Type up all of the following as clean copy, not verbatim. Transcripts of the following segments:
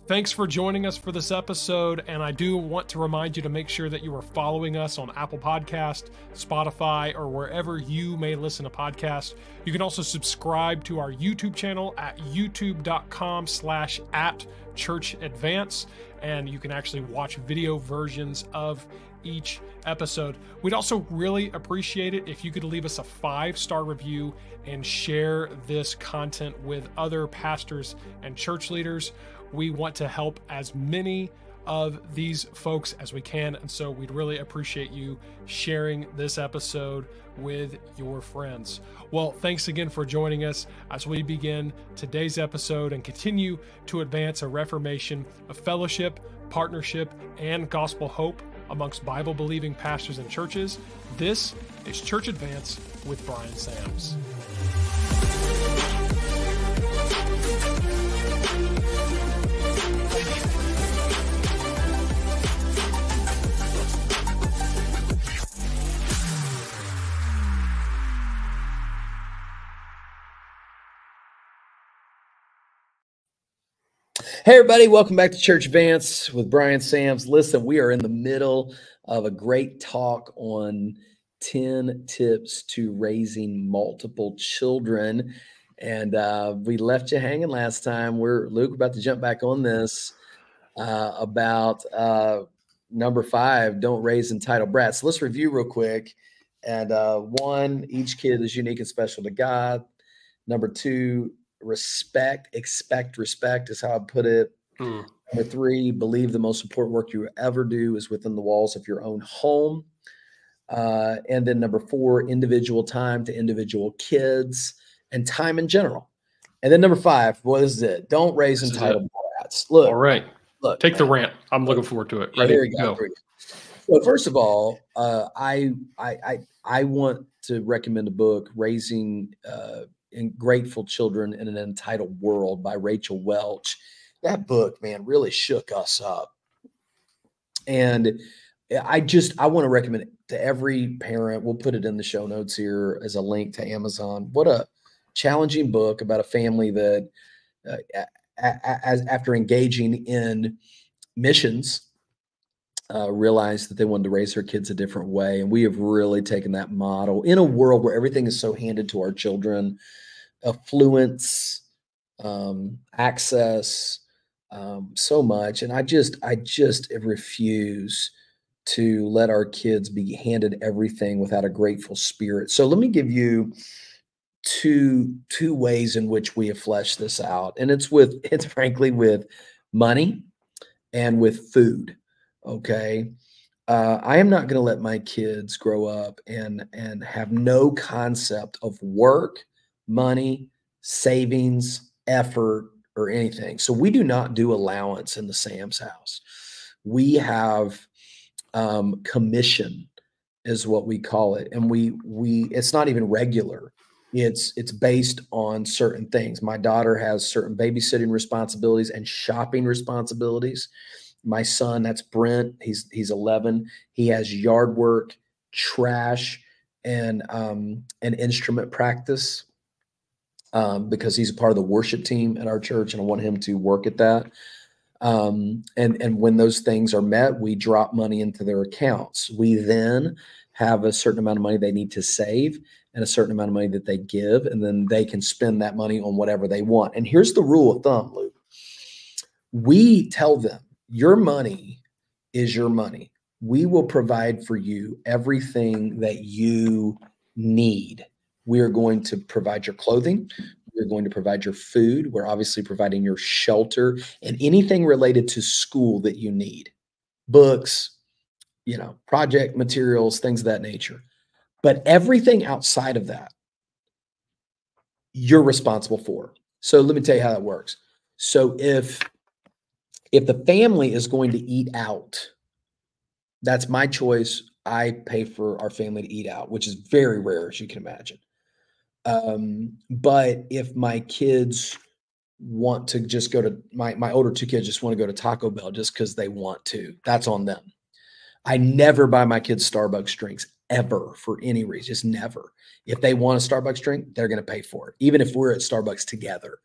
Thanks for joining us for this episode, and I do want to remind you to make sure that you are following us on Apple Podcast, Spotify, or wherever you may listen to podcasts. You can also subscribe to our YouTube channel at youtube.com/@churchadvance, and you can actually watch video versions of each episode. We'd also really appreciate it if you could leave us a 5-star review and share this content with other pastors and church leaders. We want to help as many of these folks as we can, and so we'd really appreciate you sharing this episode with your friends. Well, thanks again for joining us as we begin today's episode and continue to advance a reformation of fellowship, partnership, and gospel hope amongst Bible-believing pastors and churches. This is Church Advance with Bryan Sams. Hey, everybody. Welcome back to Church Advance with Bryan Sams. Listen, we are in the middle of a great talk on 10 tips to raising multiple children. And we left you hanging last time. Luke, about to jump back on this about number 5, don't raise entitled brats. So let's review real quick. And 1, each kid is unique and special to God. Number 2, expect respect is how I put it. Number 3, believe the most important work you ever do is within the walls of your own home. And then number 4, individual time to individual kids and time in general. And then number 5, what is it? Don't raise entitled brats. Look, all right. Look, take the rant. I'm looking forward to it. Ready? Here we go. Well, first of all, I want to recommend a book, Raising Grateful Children in an Entitled World by Rachel Welch. That book, man, really shook us up. And I want to recommend it to every parent. We'll put it in the show notes here as a link to Amazon. What a challenging book about a family that after engaging in missions, realized that they wanted to raise their kids a different way. And we have really taken that model in a world where everything is so handed to our children, affluence, access, so much. And I just refuse to let our kids be handed everything without a grateful spirit. So let me give you two ways in which we have fleshed this out. And it's frankly with money and with food. Okay. I am not going to let my kids grow up and have no concept of work, money, savings, effort, or anything. So we do not do allowance in the Sams house. We have commission is what we call it. And it's not even regular. It's based on certain things. My daughter has certain babysitting responsibilities and shopping responsibilities. My son, that's Brent, he's 11. He has yard work, trash, and instrument practice because he's a part of the worship team at our church, and I want him to work at that. And when those things are met, we drop money into their accounts. We then have a certain amount of money they need to save and a certain amount of money that they give, and then they can spend that money on whatever they want. And here's the rule of thumb, Luke. We tell them, your money is your money. We will provide for you everything that you need. We are going to provide your clothing. We're going to provide your food. We're obviously providing your shelter and anything related to school that you need. Books, project materials, things of that nature. But everything outside of that, you're responsible for. So let me tell you how that works. So if the family is going to eat out, that's my choice. I pay for our family to eat out, which is very rare, as you can imagine. But if my kids want to just go to my older 2 kids just want to go to Taco Bell just because they want to, that's on them. I never buy my kids Starbucks drinks ever for any reason, just never. If they want a Starbucks drink, they're going to pay for it, even if we're at Starbucks together.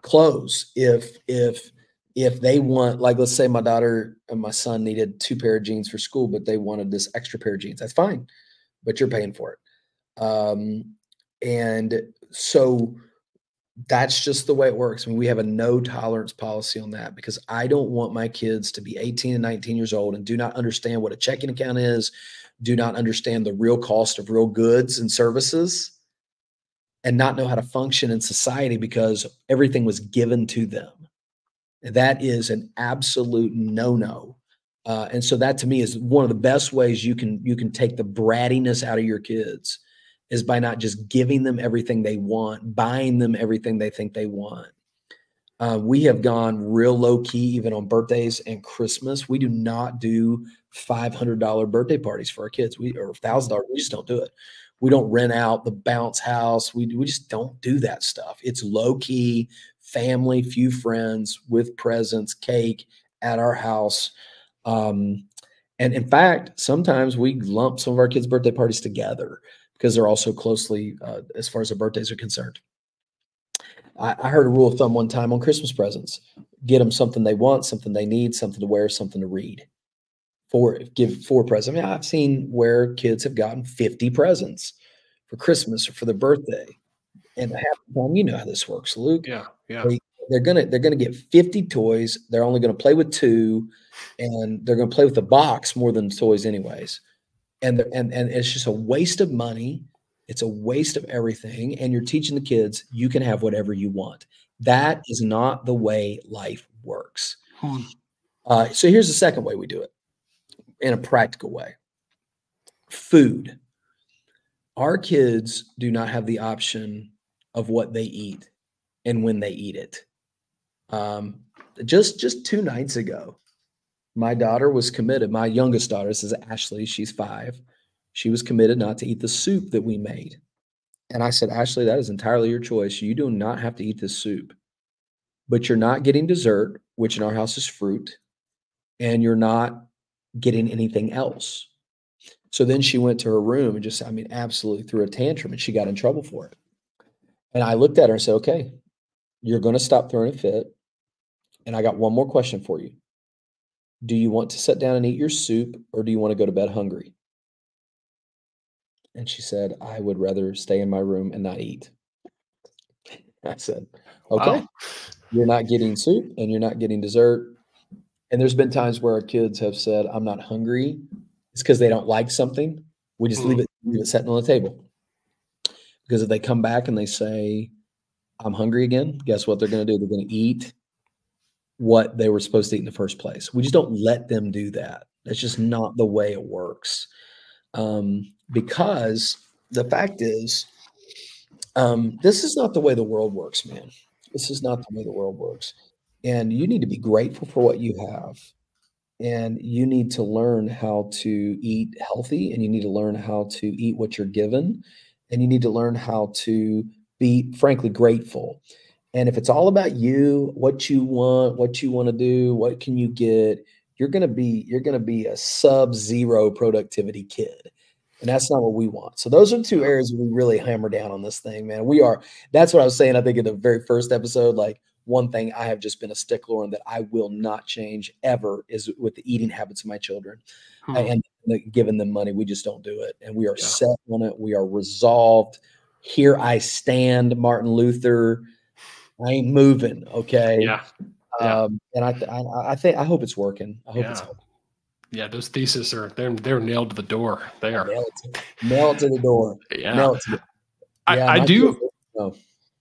clothes. If they want, like, let's say my daughter and my son needed 2 pair of jeans for school, but they wanted this extra pair of jeans, that's fine, but you're paying for it. And so that's just the way it works. I mean, we have a no tolerance policy on that because I don't want my kids to be 18 and 19 years old and do not understand what a checking account is, do not understand the real cost of real goods and services, and not know how to function in society because everything was given to them. That is an absolute no-no. And so that to me is one of the best ways you can take the brattiness out of your kids is by not just giving them everything they want, buying them everything they think they want. We have gone real low key even on birthdays and Christmas. We do not do $500 birthday parties for our kids. Or $1,000. We just don't do it. We don't rent out the bounce house. We just don't do that stuff. It's low key, family, few friends with presents, cake at our house. And in fact, sometimes we lump some of our kids' birthday parties together because they're all so closely as far as their birthdays are concerned. I heard a rule of thumb one time on Christmas presents: get them something they want, something they need, something to wear, something to read. Give 4 presents. I mean, I've seen where kids have gotten 50 presents for Christmas or for their birthday, and half the time, you know how this works, Luke. Yeah, yeah. They're gonna get 50 toys. They're only gonna play with 2, and they're gonna play with the box more than toys, anyways. And it's just a waste of money. It's a waste of everything. And you're teaching the kids you can have whatever you want. That is not the way life works. So here's the second way we do it in a practical way. Food. Our kids do not have the option of what they eat and when they eat it. Just 2 nights ago, my daughter was committed. My youngest daughter, this is Ashley, she's 5. She was committed not to eat the soup that we made. And I said, Ashley, that is entirely your choice. You do not have to eat this soup, but you're not getting dessert, which in our house is fruit, and you're not getting anything else. So then she went to her room and just, I mean, absolutely threw a tantrum, and she got in trouble for it. And I looked at her and said, okay, you're going to stop throwing a fit. And I got one more question for you. Do you want to sit down and eat your soup, or do you want to go to bed hungry? And she said, I would rather stay in my room and not eat. I said, okay, Wow. You're not getting soup and you're not getting dessert. And there's been times where our kids have said, I'm not hungry. It's because they don't like something. We just leave it sitting on the table. Because if they come back and they say, I'm hungry again, guess what they're going to do? They're going to eat what they were supposed to eat in the first place. We just don't let them do that. That's just not the way it works. Because the fact is, this is not the way the world works, man. This is not the way the world works. And you need to be grateful for what you have. And you need to learn how to eat healthy, and you need to learn how to eat what you're given, and you need to learn how to be, frankly, grateful. And if it's all about you, what you want to do, what can you get, you're going to be a sub-zero productivity kid. And that's not what we want. So those are 2 areas we really hammer down on this thing, man. That's what I was saying, I think in the very first episode, like, one thing I have just been a stickler on that I will not change ever is with the eating habits of my children and giving them money. We just don't do it. And we are set on it. We are resolved. Here I stand, Martin Luther. I ain't moving. Okay. Yeah. And I hope it's working. I hope it's helping. Yeah, those theses they're nailed to the door. They are nailed to the door. Yeah. I do.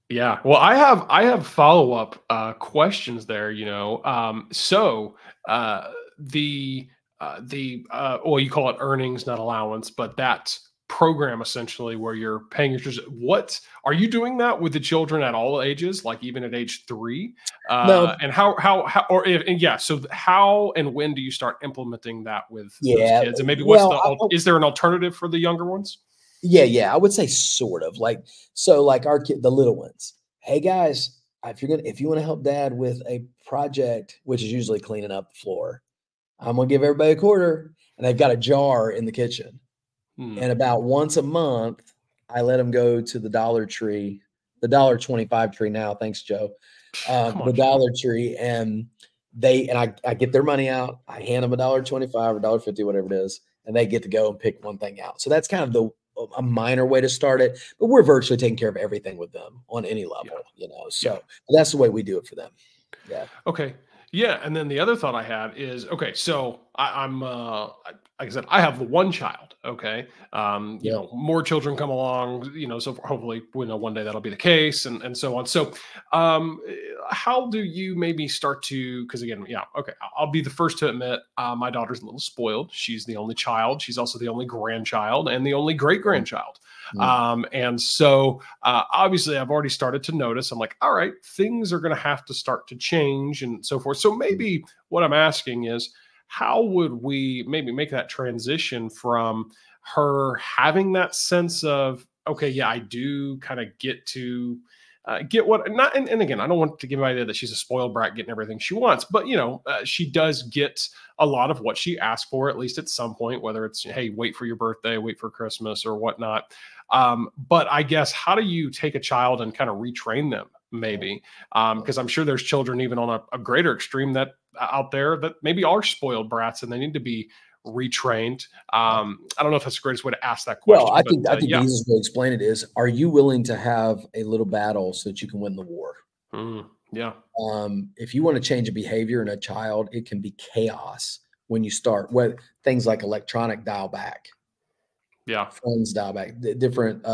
Yeah. Well, I have follow-up questions there, so well, you call it earnings, not allowance, but that program essentially where you're paying your children. What are you doing that with the children at all ages, like even at age 3? No. And so how and when do you start implementing that with those kids? And maybe is there an alternative for the younger ones? Yeah. I would say sort of like our kid, the little ones. Hey guys, if you want to help dad with a project, which is usually cleaning up the floor, I'm going to give everybody a quarter. And they've got a jar in the kitchen. And about once a month, I let them go to the Dollar Tree the $1.25 tree now. Thanks, Joe. Come The on, Joe. Dollar Tree, and I get their money out. I hand them $1.25 or $1.50, whatever it is, and they get to go and pick one thing out. So that's kind of a minor way to start it, but we're virtually taking care of everything with them on any level, Yeah. So that's the way we do it for them. Yeah. Okay. Yeah, and then the other thought I had is, okay, so I'm like I said, I have one child. Okay, Yeah. more children come along, so hopefully, one day that'll be the case, and so on. So, how do you maybe start to? Because again, yeah, okay, I'll be the first to admit, my daughter's a little spoiled. She's the only child. She's also the only grandchild and the only great grandchild. And so obviously I've already started to notice, I'm like, all right, things are going to have to start to change and so forth. So maybe what I'm asking is, how would we maybe make that transition from her having that sense of, okay, yeah, I do kind of get to get what not, and again, I don't want to give an idea that she's a spoiled brat getting everything she wants, but she does get a lot of what she asked for, at least at some point, whether it's, hey, wait for your birthday, wait for Christmas or whatnot. But I guess, how do you take a child and kind of retrain them maybe? Because I'm sure there's children even on a greater extreme that out there that maybe are spoiled brats and they need to be retrained. I don't know if that's the greatest way to ask that question. Well, I but, think the yeah. easiest way to explain it is, are you willing to have a little battle so that you can win the war? Yeah. If you want to change a behavior in a child, it can be chaos when you start with things like electronic dial back. Yeah. Phones dial back, different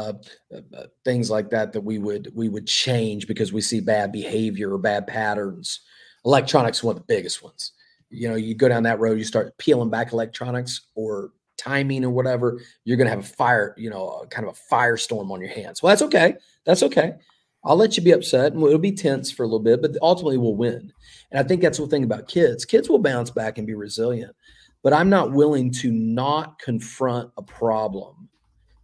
things like that we would change because we see bad behavior or bad patterns. Electronics is one of the biggest ones. You go down that road, you start peeling back electronics or timing or whatever, you're going to have a fire, kind of a firestorm on your hands. Well, that's okay. That's okay. I'll let you be upset and it'll be tense for a little bit, but ultimately we'll win. And I think that's the thing about kids. Kids will bounce back and be resilient, but I'm not willing to not confront a problem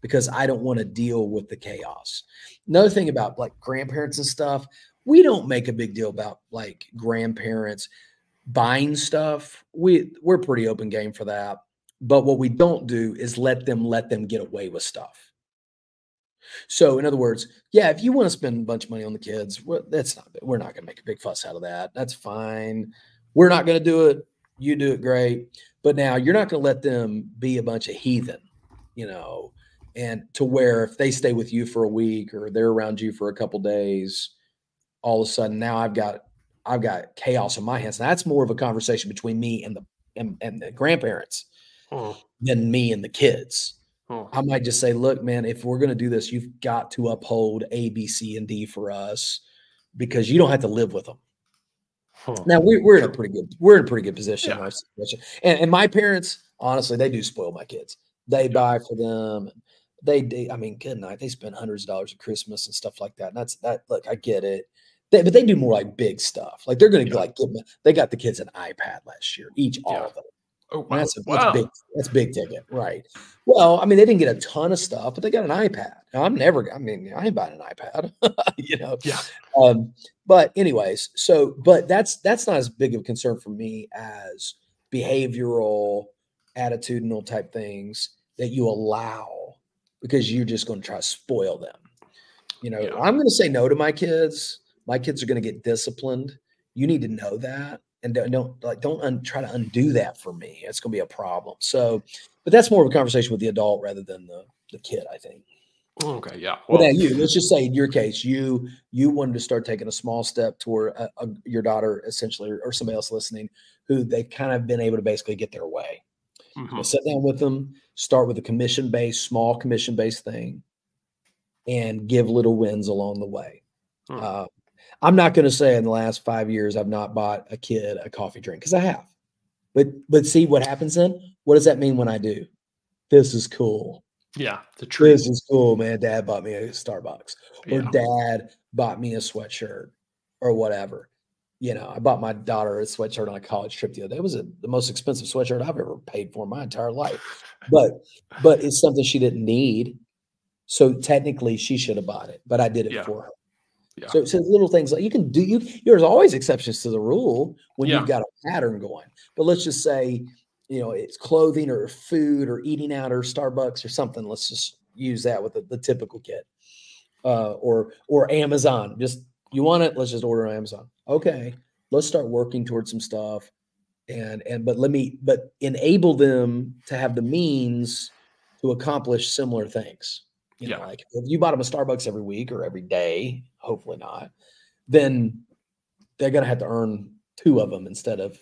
because I don't want to deal with the chaos. Another thing about like grandparents and stuff, we don't make a big deal about like grandparents buying stuff. We're pretty open game for that. But what we don't do is let them get away with stuff. So in other words, yeah, if you want to spend a bunch of money on the kids, we're not going to make a big fuss out of that. That's fine. We're not going to do it. You do it great. But now you're not going to let them be a bunch of heathen, and to where if they stay with you for a week or they're around you for a couple days, all of a sudden now I've got chaos on my hands. Now, that's more of a conversation between me and the grandparents than me and the kids. I might just say, look, man, if we're going to do this, you've got to uphold A, B, C, and D for us because you don't have to live with them. Now we're in a pretty good position in our situation. And my parents, honestly, they do spoil my kids. They buy for them. I mean, good night. They spend hundreds of dollars at Christmas and stuff like that. And look, I get it. But they do more like big stuff. Like they're going to they got the kids an iPad last year, all of them. Oh, wow. That's big ticket, right? Well, I mean, they didn't get a ton of stuff, but they got an iPad. Now, I ain't buying an iPad, Yeah. But anyways, but that's not as big of a concern for me as behavioral, attitudinal type things that you allow because you're just going to try to spoil them. I'm going to say no to my kids. My kids are going to get disciplined. You need to know that. And don't try to undo that for me. It's going to be a problem. So, but that's more of a conversation with the adult rather than the kid, I think. Okay. Yeah. Well, now let's just say in your case, you wanted to start taking a small step toward your daughter, essentially, or somebody else listening, who they've kind of been able to basically get their way. Sit down with them, start with a small commission-based thing, and give little wins along the way. I'm not going to say in the last 5 years I've not bought a kid a coffee drink because I have. But see what happens then? What does that mean when I do? This is cool. Yeah, the treat. This is cool, man. Dad bought me a Starbucks, or Dad bought me a sweatshirt, or whatever. I bought my daughter a sweatshirt on a college trip the other day. It was the most expensive sweatshirt I've ever paid for in my entire life. But it's something she didn't need. So technically she should have bought it, but I did it for her. Yeah. So little things like there's always exceptions to the rule when you've got a pattern going. But let's just say, it's clothing or food or eating out or Starbucks or something. Let's just use that with the typical kid. or Amazon. Just, you want it? Let's just order on Amazon. Okay, let's start working towards some stuff, but enable them to have the means to accomplish similar things. You know, like if you bought them a Starbucks every week or every day, hopefully not, then they're going to have to earn 2 of them instead of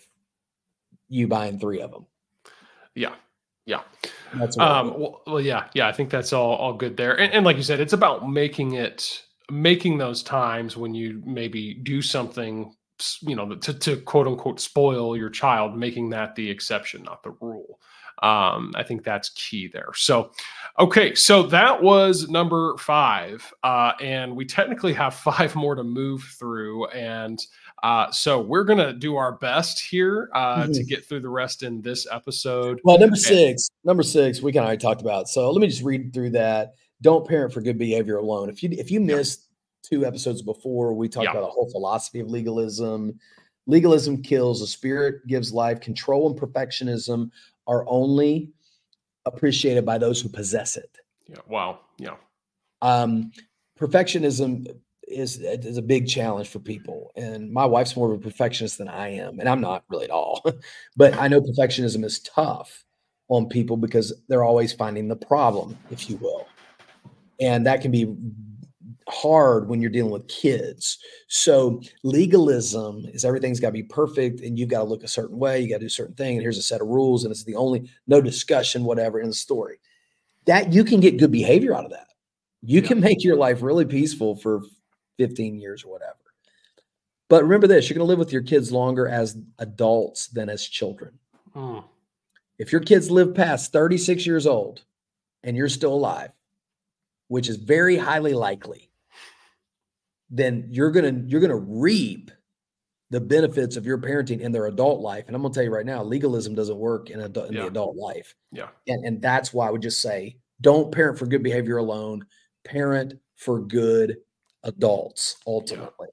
you buying 3 of them. Yeah. Yeah. That's yeah. I think that's all good there. And like you said, it's about making those times when you maybe do something, you know, to quote unquote spoil your child, making that the exception, not the rule. I think that's key there. So, okay. So that was number 5. And we technically have 5 more to move through. And so we're going to do our best here to get through the rest in this episode. Well, number six, we kind of already talked about. So let me just read through that. Don't parent for good behavior alone. If you missed 2 episodes before, we talked about a whole philosophy of legalism. Legalism kills. The spirit gives life. Control and perfectionism are only appreciated by those who possess it. Yeah. Wow. Yeah. Perfectionism is a big challenge for people. And my wife's more of a perfectionist than I am. And I'm not really at all. But I know perfectionism is tough on people because they're always finding the problem, if you will. And that can be hard when you're dealing with kids. So legalism is everything's got to be perfect and you've got to look a certain way. You got to do a certain thing. And here's a set of rules. And it's the only, no discussion, whatever in the story. That you can get good behavior out of that. You can make your life really peaceful for 15 years or whatever. But remember this, you're going to live with your kids longer as adults than as children. If your kids live past 36 years old and you're still alive, which is very highly likely, then you're going to reap the benefits of your parenting in their adult life. And I'm going to tell you right now, legalism doesn't work in the adult life. Yeah. And that's why I would just say, don't parent for good behavior alone, parent for good adults ultimately.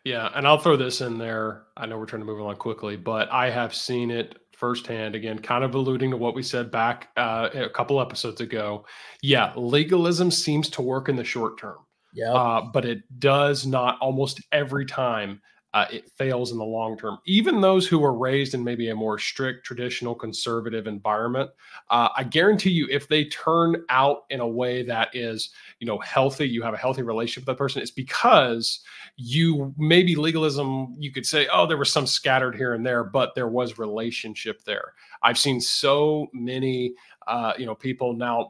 Yeah. And I'll throw this in there. I know we're trying to move along quickly, but I have seen it firsthand, again, kind of alluding to what we said back a couple episodes ago. Yeah. Legalism seems to work in the short term. Yeah. But it does not almost every time. It fails in the long term. Even those who were raised in maybe a more strict, traditional, conservative environment, I guarantee you, if they turn out in a way that is, you know, healthy, you have a healthy relationship with that person, it's because maybe legalism, you could say, oh, there was some scattered here and there, but there was relationship there. I've seen so many people now,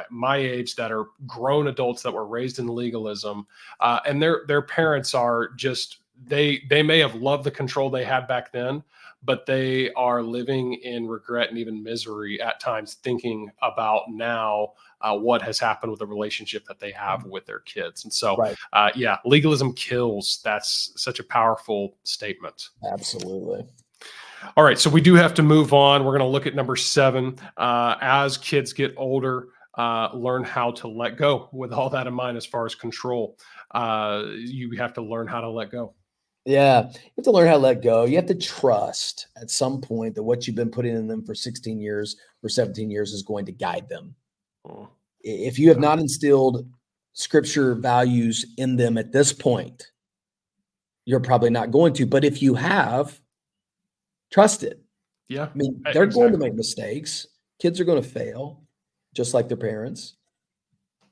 my age that are grown adults that were raised in legalism, and their parents are just, they may have loved the control they had back then, but they are living in regret and even misery at times, thinking about now what has happened with the relationship that they have with their kids. And so, legalism kills. That's such a powerful statement. Absolutely. All right. So we do have to move on. We're going to look at number 7. As kids get older, learn how to let go. With all that in mind, as far as control, you have to learn how to let go. Yeah, you have to learn how to let go. You have to trust at some point that what you've been putting in them for 16 years or 17 years is going to guide them. If you have not instilled scripture values in them at this point, you're probably not going to. But if you have, trust it. Yeah. I mean, they're going to make mistakes. Kids are going to fail, just like their parents.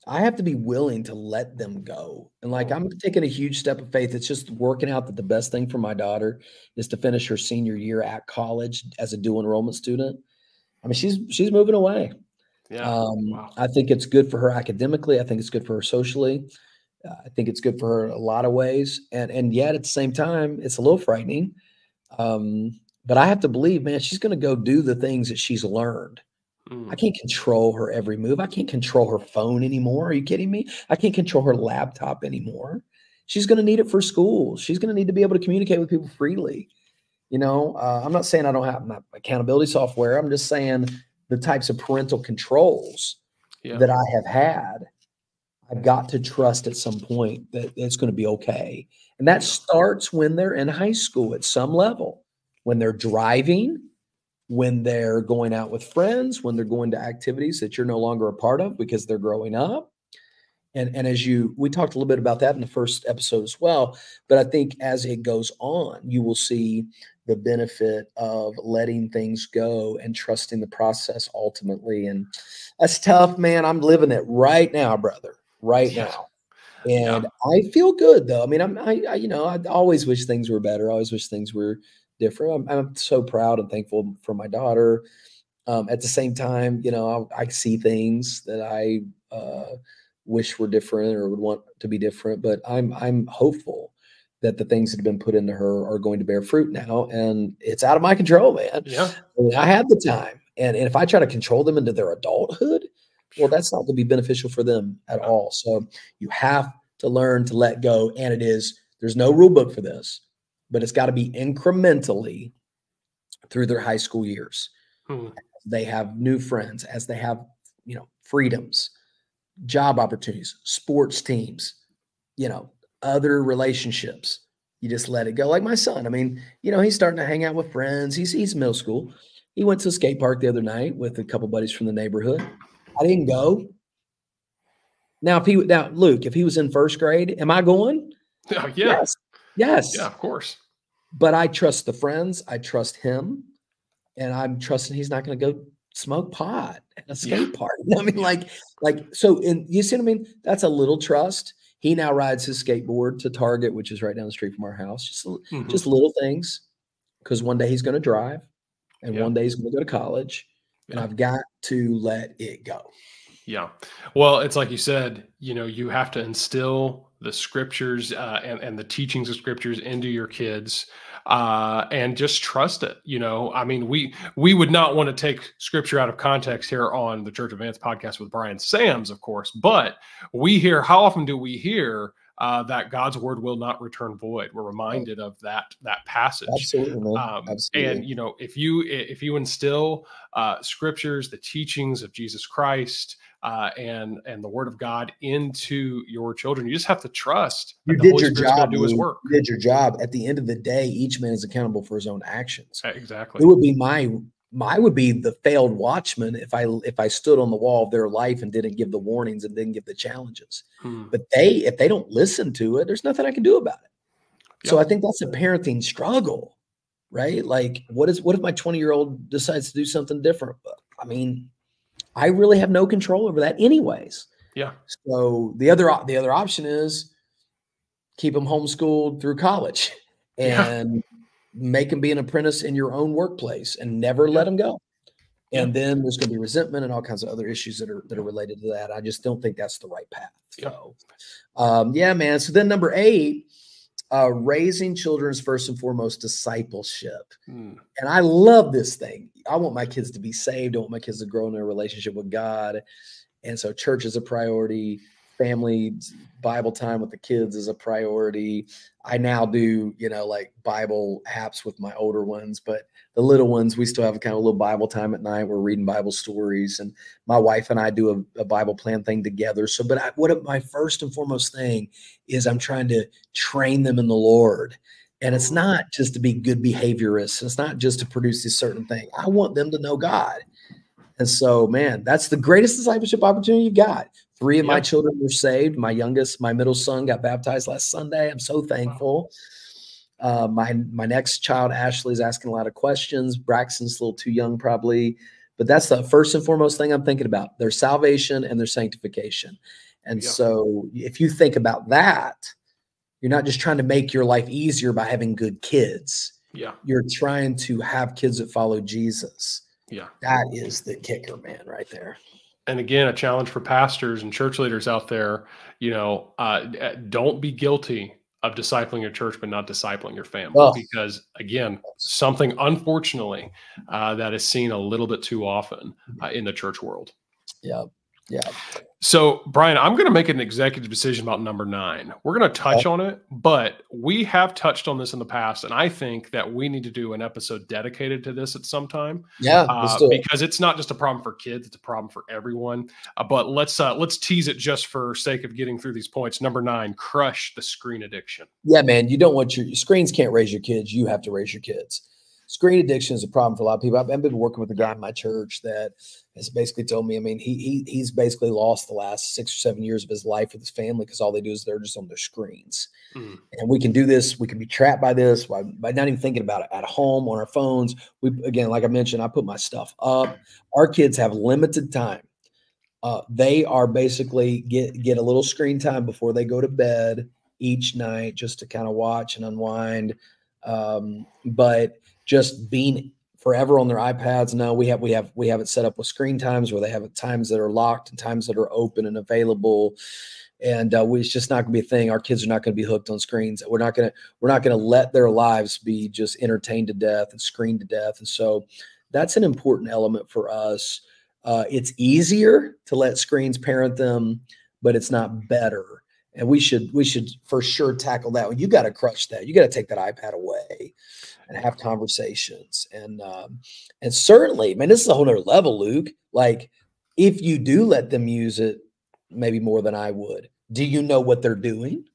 I have to be willing to let them go. And I'm taking a huge step of faith. It's just working out that the best thing for my daughter is to finish her senior year at college as a dual enrollment student. I mean, she's moving away. Yeah. I think it's good for her academically. I think it's good for her socially. I think it's good for her in a lot of ways. And yet at the same time, it's a little frightening. But I have to believe, man, she's going to go do the things that she's learned. I can't control her every move. I can't control her phone anymore. Are you kidding me? I can't control her laptop anymore. She's going to need it for school. She's going to need to be able to communicate with people freely. I'm not saying I don't have my accountability software. I'm just saying the types of parental controls that I have had, I've got to trust at some point that it's going to be okay. And that starts when they're in high school at some level, when they're driving, when they're going out with friends, when they're going to activities that you're no longer a part of because they're growing up. And as we talked a little bit about that in the first episode as well, but I think as it goes on, you will see the benefit of letting things go and trusting the process ultimately. And that's tough, man. I'm living it right now, brother, right now. And I feel good though. I mean, I always wish things were better. I always wish things were different. I'm so proud and thankful for my daughter. At the same time, I see things that I wish were different or would want to be different, but I'm hopeful that the things that have been put into her are going to bear fruit now, and it's out of my control, man. Yeah. I mean, I have the time, and if I try to control them into their adulthood, well, that's not going to be beneficial for them at all. So you have to learn to let go, and there's no rule book for this, but it's got to be incrementally through their high school years. They have new friends, as they have, freedoms, job opportunities, sports teams, other relationships. You just let it go. Like my son. I mean, he's starting to hang out with friends. He's middle school. He went to a skate park the other night with a couple buddies from the neighborhood. I didn't go. Now, Luke, if he was in first grade, am I going? Yeah. Yes. Yeah, of course. But I trust the friends. I trust him. And I'm trusting he's not going to go smoke pot at a skate park. I mean, so you see what I mean? That's a little trust. He now rides his skateboard to Target, which is right down the street from our house. Just little things, because one day he's going to drive and one day he's going to go to college, and I've got to let it go. Yeah. Well, it's like you said, you have to instill the scriptures and the teachings of scriptures into your kids, and just trust it. I mean, we would not want to take scripture out of context here on the Church Advance podcast with Bryan Sams, of course, but how often do we hear that God's word will not return void? We're reminded of that passage. Absolutely, Absolutely. And if you instill scriptures, the teachings of Jesus Christ, and the word of God into your children, you just have to trust that the Holy Spirit's going to do his work. You did your job. At the end of the day, each man is accountable for his own actions. Exactly. It would be I would be the failed watchman if I stood on the wall of their life and didn't give the warnings and didn't give the challenges. But if they don't listen to it, there's nothing I can do about it. So I think that's a parenting struggle, right? Like, what if my 20-year-old decides to do something different? I mean, I really have no control over that anyways. Yeah. So the other option is keep them homeschooled through college and make them be an apprentice in your own workplace and never let them go. And then there's going to be resentment and all kinds of other issues that are related to that. I just don't think that's the right path. So, man. So then number 8, raising children's first and foremost discipleship. And I love this thing. I want my kids to be saved. I want my kids to grow in their relationship with God. And so church is a priority. Family Bible time with the kids is a priority. I now do, like Bible apps with my older ones, but the little ones, we still have a kind of a little Bible time at night. We're reading Bible stories, and my wife and I do a Bible plan thing together. So, my first and foremost thing is I'm trying to train them in the Lord. And it's not just to be good behaviorists. It's not just to produce this certain thing. I want them to know God. And so, man, that's the greatest discipleship opportunity you've got. 3 of my children were saved. My middle son got baptized last Sunday. I'm so thankful. My next child, Ashley, is asking a lot of questions. Braxton's a little too young probably, but that's the first and foremost thing I'm thinking about, their salvation and their sanctification. And so if you think about that, you're not just trying to make your life easier by having good kids. Yeah. You're trying to have kids that follow Jesus. Yeah. That is the kicker, man, right there. And again, a challenge for pastors and church leaders out there, don't be guilty of discipling your church, but not discipling your family. Because again, something unfortunately that is seen a little bit too often in the church world. Yeah. Yeah. So, Bryan, I'm going to make an executive decision about number 9. We're going to touch on it, but we have touched on this in the past, and I think that we need to do an episode dedicated to this at some time. Yeah, because it's not just a problem for kids; it's a problem for everyone. But let's tease it just for sake of getting through these points. Number 9: crush the screen addiction. Yeah, man, you don't want your screens can't raise your kids; you have to raise your kids. screen addiction is a problem for a lot of people. I've been working with a guy in my church that has basically told me, I mean, he's basically lost the last 6 or 7 years of his life with his family because all they do is they're just on their screens. Mm. And we can do this. We can be trapped by this by not even thinking about it at home on our phones. Again, like I mentioned, I put my stuff up. Our kids have limited time. They are basically get a little screen time before they go to bed each night just to kind of watch and unwind. But just being forever on their iPads. No, we have it set up with screen times where they have times that are locked and times that are open and available. And it's just not going to be a thing. Our kids are not going to be hooked on screens. We're not going to let their lives be just entertained to death and screened to death. And so that's an important element for us. It's easier to let screens parent them, but it's not better. And we should for sure tackle that one. You got to crush that. You got to take that iPad away and have conversations. And certainly, man, this is a whole nother level, Luke. Like, if you do let them use it, maybe more than I would, do you know what they're doing?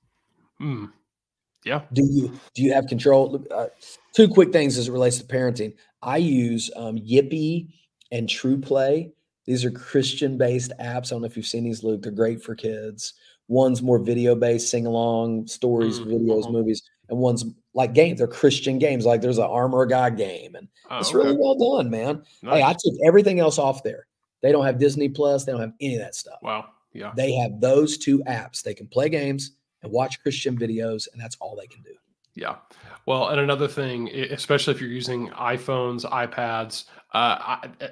Yeah. Do you have control? Two quick things as it relates to parenting. I use Yippee and True Play. These are Christian-based apps. I don't know if you've seen these, Luke. They're great for kids. One's more video-based, sing-along, stories, videos, movies, and one's like games. They're Christian games. Like there's an Armor of God game, and it's really well done, man. Nice. Hey, I took everything else off there. They don't have Disney Plus. They don't have any of that stuff. Wow. Yeah. They have those two apps. They can play games and watch Christian videos, and that's all they can do. Yeah. Well, and another thing, especially if you're using iPhones, iPads,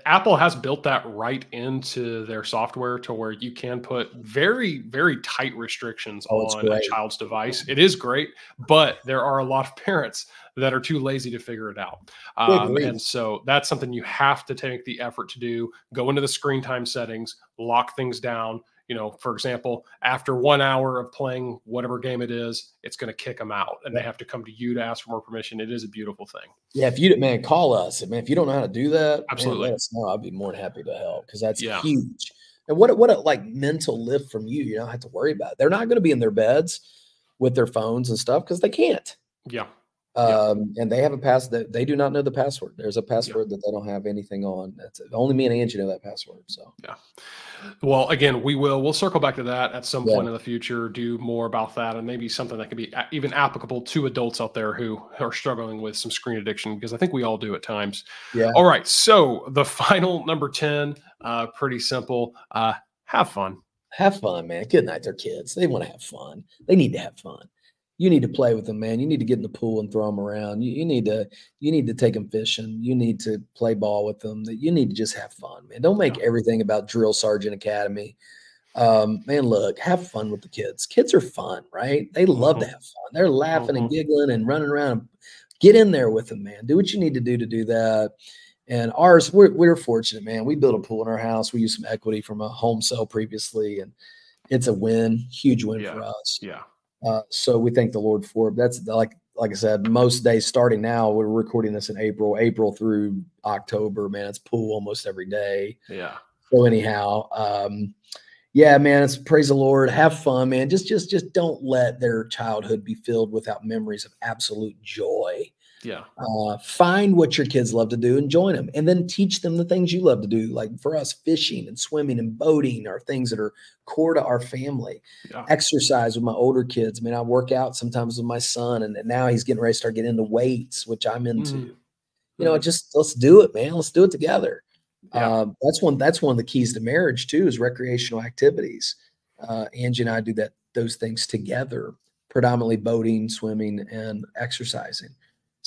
Apple has built that right into their software to where you can put very, very tight restrictions on a child's device. It is great, but there are a lot of parents that are too lazy to figure it out. And so that's something you have to take the effort to do. Go into the screen time settings, lock things down. You know, for example, after 1 hour of playing whatever game it is, it's going to kick them out and they have to come to you to ask for more permission. It is a beautiful thing. Yeah. If you, man, call us. Man, if you don't know how to do that, absolutely, man, let us know. I'd be more than happy to help because that's huge. And what a like mental lift from you. You don't have to worry about it. They're not going to be in their beds with their phones and stuff because they can't. Yeah. And they have a password. They do not know the password. There's a password that they don't have anything on. That's it. Only me and Angie know that password. So yeah. Well, again, we'll circle back to that at some point in the future, do more about that, and maybe something that can be even applicable to adults out there who are struggling with some screen addiction, because I think we all do at times. Yeah. All right. So the final number 10, pretty simple. Have fun. Have fun, man. Good night. They're kids. They want to have fun. They need to have fun. You need to play with them, man. You need to get in the pool and throw them around. You need to take them fishing. You need to play ball with them. You need to just have fun, man. Don't make everything about Drill Sergeant Academy. Man, look, have fun with the kids. Kids are fun, right? They love to have fun. They're laughing and giggling and running around. Get in there with them, man. Do what you need to do that. And ours, we're fortunate, man. We built a pool in our house. We used some equity from a home sale previously, and it's a win, huge win for us. Yeah. So we thank the Lord for it. That's like I said, most days starting now, we're recording this in April through October, man, it's pool almost every day. Yeah. So anyhow, yeah, man, it's praise the Lord. Have fun, man. Just don't let their childhood be filled without memories of absolute joy. Yeah. Find what your kids love to do and join them, and then teach them the things you love to do. Like for us, fishing and swimming and boating are things that are core to our family. Yeah. Exercise with my older kids. I mean, I work out sometimes with my son, and now he's getting ready to start getting into weights, which I'm into. You know, just let's do it, man. Let's do it together. Yeah. That's one of the keys to marriage too, is recreational activities. Angie and I do those things together, predominantly boating, swimming, and exercising.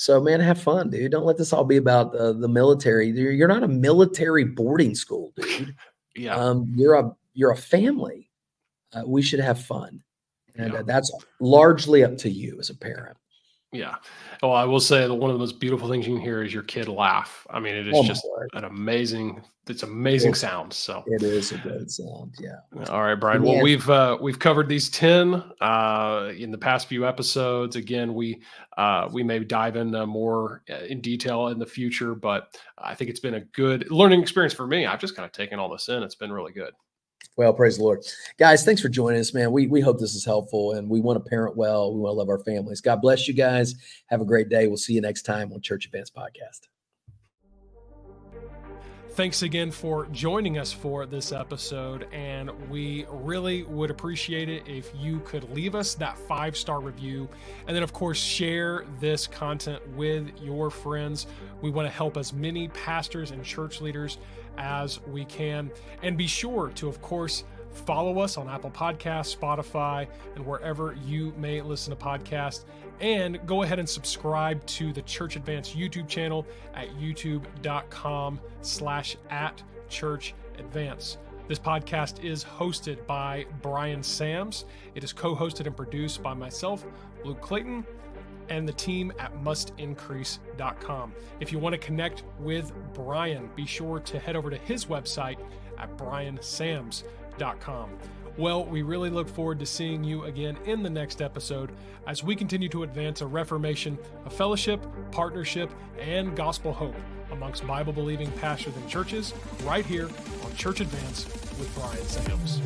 So, man, have fun, dude. Don't let this all be about the military. You're not a military boarding school, dude. Yeah. You're a family. We should have fun. And that's largely up to you as a parent. Yeah. Well, I will say that one of the most beautiful things you can hear is your kid laugh. I mean, it is just an amazing sound. So it is a great sound. Yeah. All right, Bryan. Well, we've covered these 10 in the past few episodes. Again, we may dive in more in detail in the future, but I think it's been a good learning experience for me. I've just kind of taken all this in. It's been really good. Well, praise the Lord. Guys, thanks for joining us, man. We hope this is helpful, and we want to parent well. We want to love our families. God bless you guys. Have a great day. We'll see you next time on Church Advance Podcast. Thanks again for joining us for this episode, and we really would appreciate it if you could leave us that 5-star review, and then of course share this content with your friends. We want to help as many pastors and church leaders as we can, and be sure to of course follow us on Apple Podcasts, Spotify, and wherever you may listen to podcasts. And go ahead and subscribe to the Church Advance YouTube channel at youtube.com/@churchadvance. This podcast is hosted by Bryan Sams. It is co-hosted and produced by myself, Luke Clayton, and the team at mustincrease.com. If you want to connect with Bryan, be sure to head over to his website at bryansams.com. Well, we really look forward to seeing you again in the next episode as we continue to advance a reformation of fellowship, partnership, and gospel hope amongst Bible-believing pastors and churches right here on Church Advance with Bryan Sams.